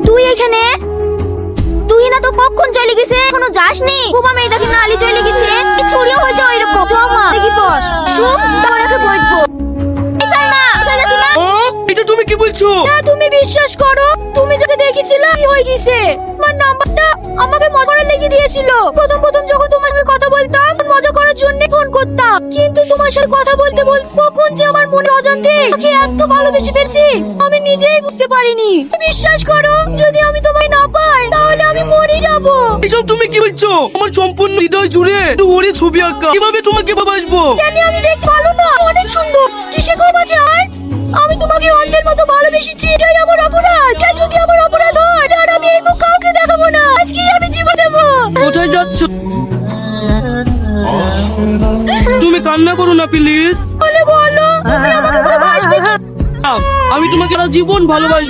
তুই এখানে? তুই না তো কখন চলে গেছে, এখনো যাসনি? বাবা মেয়ে দেখি না আলি চলে গেছে, চুরিও হয়েছে ওইরকম। মা দেখি বস, শুন তারপর একে বইবো। এই সালমা, কোথায় যাচ্ছিস মা? এটা তুমি কি বলছো? না তুমি বিশ্বাস করো, তুমি যাকে দেখেছিলে কি হয়ে গেছে। আমার নাম্বারটা আমাকে মজা করে লিখে দিয়েছিল। প্রথম প্রথম যখন তোমার সঙ্গে কথা বলতাম মজা করার জন্য ফোন করতাম, কিন্তু তোমার সাথে কথা বলতে বলতে কখন যে আমার মনে অজান্তে তাকে এত ভালোবেসে ফেলছি আমি নিজেই বুঝতে পারিনি। বিশ্বাস করো, যদি আমি তোমায় না পাই তাহলে আমি মরে যাব। এসব তুমি কি বলছো? আমার সম্পূর্ণ হৃদয় জুড়ে ওরে ছবি আঁকা, কিভাবে তোমাকে ভালোবাসবো? জানি আমি দেখতে ভালো না, অনেক সুন্দর, কিসে কম আছে আর? আমি তোমাকে অন্ধের মতো ভালোবেসেছি, এটাই আমার অপরাধ। এটা যদি আমার অপরাধ হয় আর আমি এই মুখ কাউকে দেখাবো না, আজকেই আমি জীবন দেবো। কোথায় যাচ্ছ? তুমি কান্না করো না প্লিজ। বলে বলো, তুমি আমাকে ভালোবাসবে কি? আমি তোমাকে সারা জীবন ভালোবাসবো।